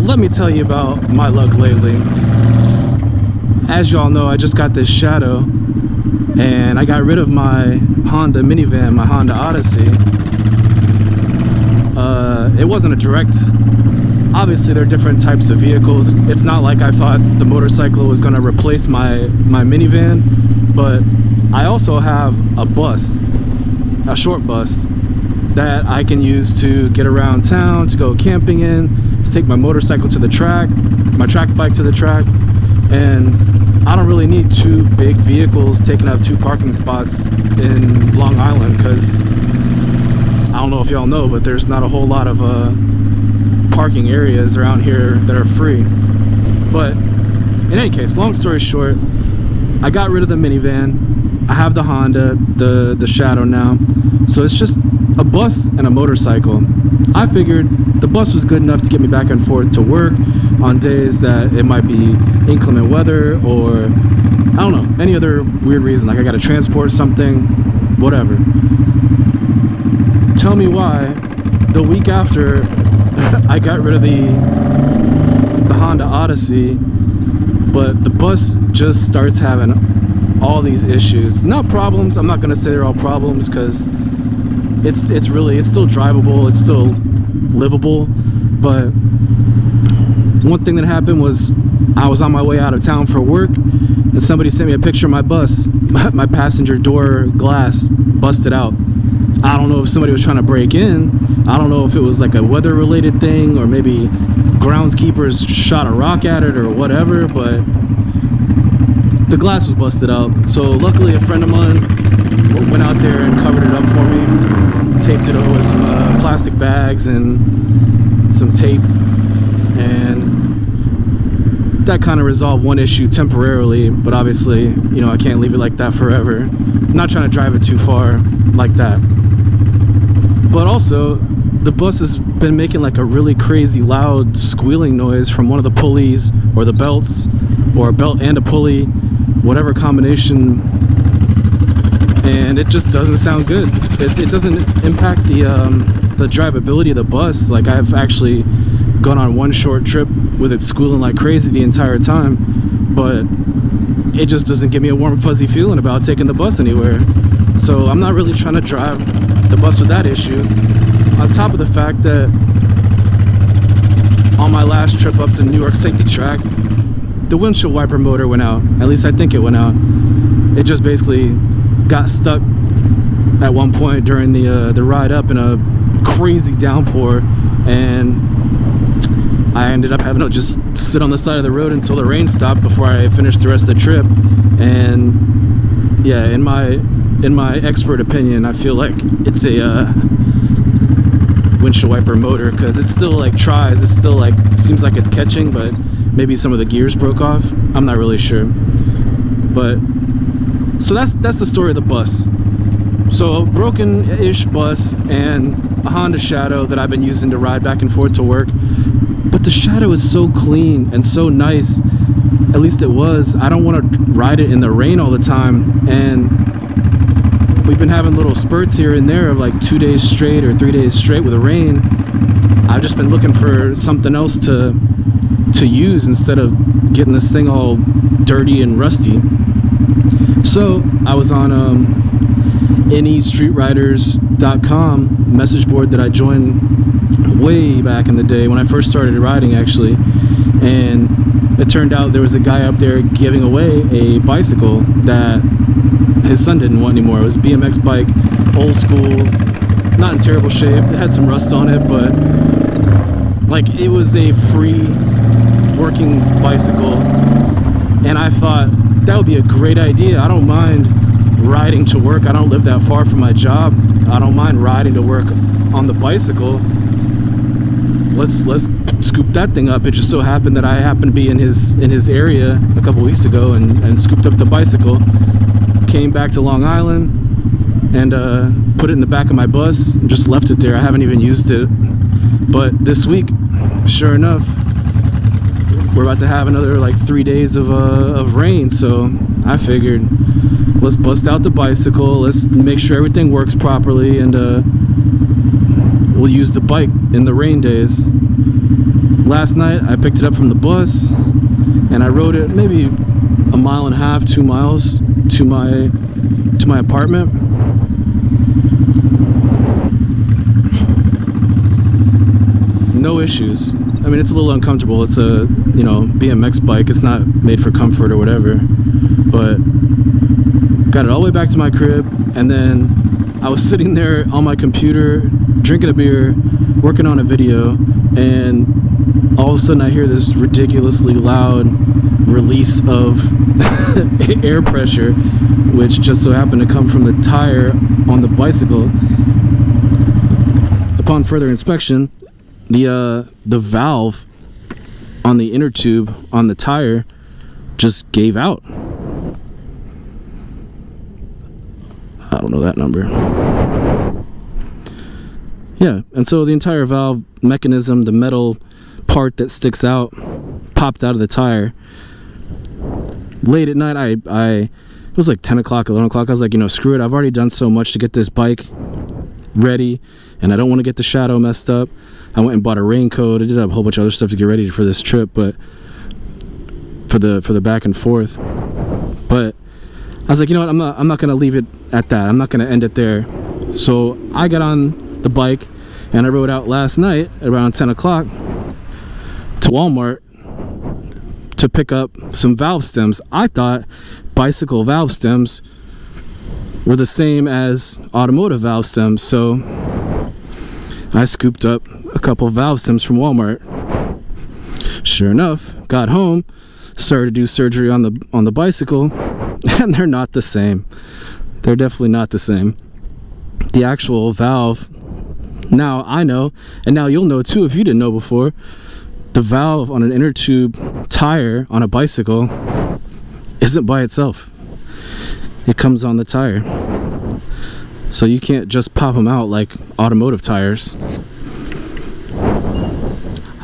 let me tell you about my luck lately. As y'all know, I just got this Shadow, and I got rid of my Honda minivan, my Honda Odyssey. It wasn't a direct... Obviously, there are different types of vehicles. It's not like I thought the motorcycle was going to replace my minivan, but I also have a bus, a short bus, that I can use to get around town, to go camping in, to take my motorcycle to the track, my track bike to the track, and I don't really need two big vehicles taking up 2 parking spots in Long Island, because I don't know if y'all know, but there's not a whole lot of parking areas around here that are free. But in any case, long story short, I got rid of the minivan. I have the Honda, the Shadow now, so it's just a bus and a motorcycle. I figured the bus was good enough to get me back and forth to work on days that it might be inclement weather, or I don't know, any other weird reason, like I gotta transport something, whatever. Tell me why the week after I got rid of the Honda Odyssey, but the bus just starts having all these issues. Not problems, I'm not gonna say they're all problems, because it's still drivable, it's still livable. But one thing that happened was I was on my way out of town for work, and somebody sent me a picture of my bus. My passenger door glass busted out. I don't know if somebody was trying to break in. I don't know if it was like a weather related thing, or maybe groundskeepers shot a rock at it or whatever, but the glass was busted out. So luckily a friend of mine went out there and covered it up for me, taped it over with some plastic bags and some tape, and that kind of resolved one issue temporarily. But obviously, you know, I can't leave it like that forever. I'm not trying to drive it too far like that. But also, the bus has been making like a really crazy loud squealing noise from one of the pulleys or the belts, or a belt and a pulley, whatever combination, and it just doesn't sound good. It doesn't impact the drivability of the bus. Like, I've actually gone on one short trip with it squealing like crazy the entire time, but it just doesn't give me a warm fuzzy feeling about taking the bus anywhere. So I'm not really trying to drive the bus with that issue, on top of the fact that on my last trip up to New York State to track, the windshield wiper motor went out. At least I think it went out. It just basically got stuck at one point during the ride up in a crazy downpour, and I ended up having to just sit on the side of the road until the rain stopped before I finished the rest of the trip. And yeah, in my expert opinion, I feel like it's a windshield wiper motor, because it still like tries, it still like seems like it's catching, but maybe some of the gears broke off. I'm not really sure. But so that's the story of the bus. So a broken-ish bus and a Honda Shadow that I've been using to ride back and forth to work. But the Shadow is so clean and so nice, at least it was. I don't want to ride it in the rain all the time, and we've been having little spurts here and there of like 2 days straight or 3 days straight with the rain. I've just been looking for something else to use instead of getting this thing all dirty and rusty. So I was on NEStreetRiders.com message board that I joined way back in the day when I first started riding, actually, and it turned out there was a guy up there giving away a bicycle that his son didn't want anymore. It was a BMX bike, old school, not in terrible shape. It had some rust on it, but like, it was a free working bicycle, and I thought that would be a great idea. I don't mind riding to work. I don't live that far from my job. I don't mind riding to work on the bicycle. Let's scoop that thing up. It just so happened that I happened to be in his area a couple weeks ago and scooped up the bicycle, came back to Long Island, and put it in the back of my bus and just left it there. I haven't even used it. But this week, sure enough, we're about to have another like 3 days of rain, so I figured let's bust out the bicycle, let's make sure everything works properly, and we'll use the bike in the rain days. last night I picked it up from the bus and I rode it maybe a mile and a half, 2 miles to my apartment. No issues. I mean, it's a little uncomfortable. It's a, you know, BMX bike. It's not made for comfort or whatever. But got it all the way back to my crib, and then I was sitting there on my computer, drinking a beer, working on a video, and all of a sudden I hear this ridiculously loud release of air pressure, which just so happened to come from the tire on the bicycle. Upon further inspection, the valve on the inner tube on the tire just gave out. I don't know that number. Yeah, and so the entire valve mechanism, the metal part that sticks out, popped out of the tire. Late at night, it was like 10 o'clock, 11 o'clock. I was like, you know, screw it. I've already done so much to get this bike ready, and I don't want to get the shadow messed up. I went and bought a raincoat. I did a whole bunch of other stuff to get ready for this trip, but for the back and forth. But I was like, you know what, I'm not gonna leave it at that. I'm not gonna end it there. So I got on the bike and I rode out last night at around 10 o'clock to Walmart to pick up some valve stems. I thought bicycle valve stems were the same as automotive valve stems, so I scooped up a couple valve stems from Walmart. Sure enough, got home, started to do surgery on the bicycle, and they're not the same. They're definitely not the same. The actual valve, now I know, and now you'll know too if you didn't know before, the valve on an inner tube tire on a bicycle isn't by itself. It comes on the tire. So you can't just pop them out like automotive tires.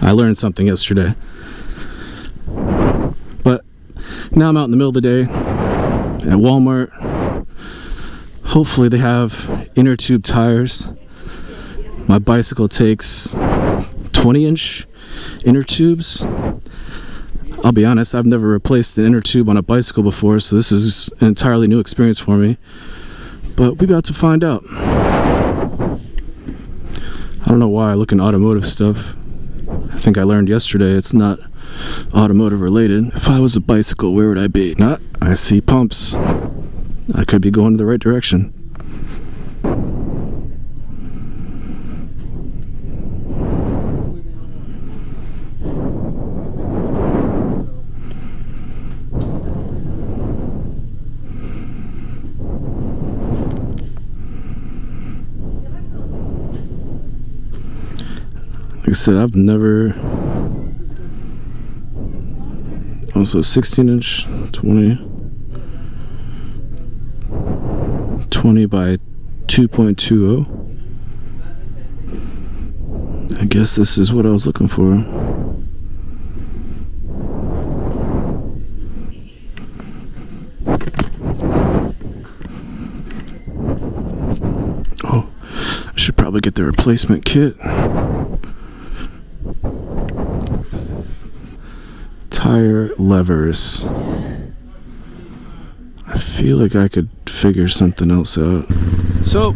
I learned something yesterday. But now I'm out in the middle of the day at Walmart. Hopefully they have inner tube tires. My bicycle takes 20-inch inner tubes. I'll be honest, I've never replaced an inner tube on a bicycle before, so this is an entirely new experience for me. But we're about to find out. I don't know why I look in automotive stuff. I think I learned yesterday it's not automotive related. If I was a bicycle, where would I be? I see pumps. I could be going in the right direction. Like I said, I've never. Also 16-inch, 20 by 2.20. I guess this is what I was looking for. Oh, I should probably get the replacement kit. Tire levers. I feel like I could figure something else out. So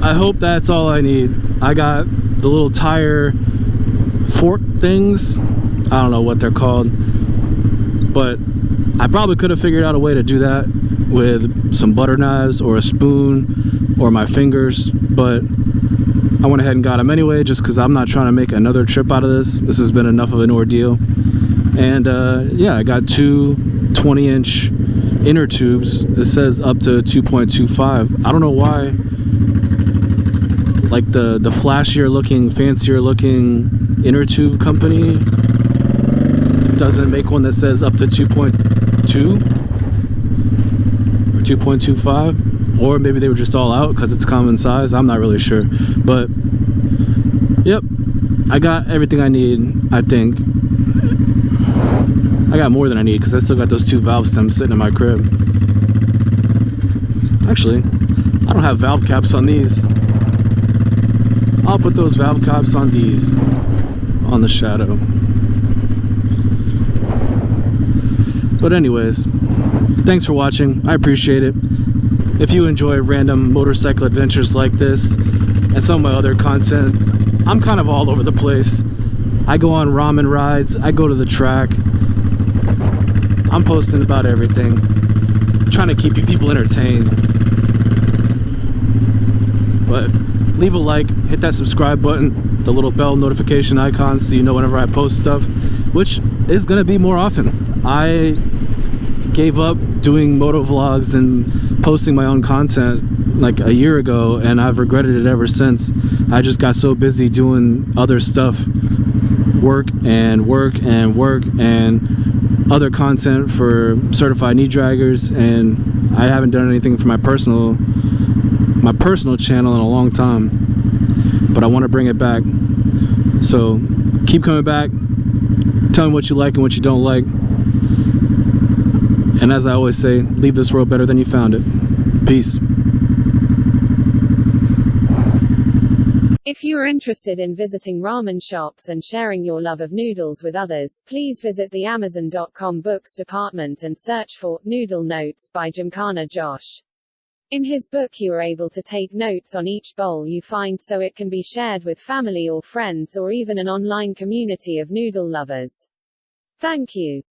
I hope that's all I need. I got the little tire fork things. I don't know what they're called, but I probably could have figured out a way to do that with some butter knives or a spoon or my fingers, but I went ahead and got them anyway just because I'm not trying to make another trip out of this. This has been enough of an ordeal. And yeah, I got two 20-inch inner tubes. It says up to 2.25. I don't know why, like the flashier looking, fancier looking inner tube company doesn't make one that says up to 2.2 or 2.25, or maybe they were just all out because it's common size. I'm not really sure, but yep, I got everything I need. I think I got more than I need because I still got those two valve stems sitting in my crib. Actually, I don't have valve caps on these. I'll put those valve caps on these. on the shadow. But anyways, thanks for watching. I appreciate it. If you enjoy random motorcycle adventures like this and some of my other content, I'm kind of all over the place. I go on ramen rides, I go to the track. I'm posting about everything, trying to keep you people entertained. But leave a like, hit that subscribe button, the little bell notification icon so you know whenever I post stuff, which is going to be more often. I gave up doing moto vlogs and posting my own content like a year ago, and I've regretted it ever since. I just got so busy doing other stuff, work and other content for certified knee draggers, and I haven't done anything for my personal channel in a long time, but I want to bring it back. So keep coming back, tell me what you like and what you don't like, and as I always say, leave this world better than you found it. Peace. If you are interested in visiting ramen shops and sharing your love of noodles with others, please visit the Amazon.com books department and search for Noodle Notes by Gymkhana Josh. In his book you are able to take notes on each bowl you find so it can be shared with family or friends or even an online community of noodle lovers. Thank you.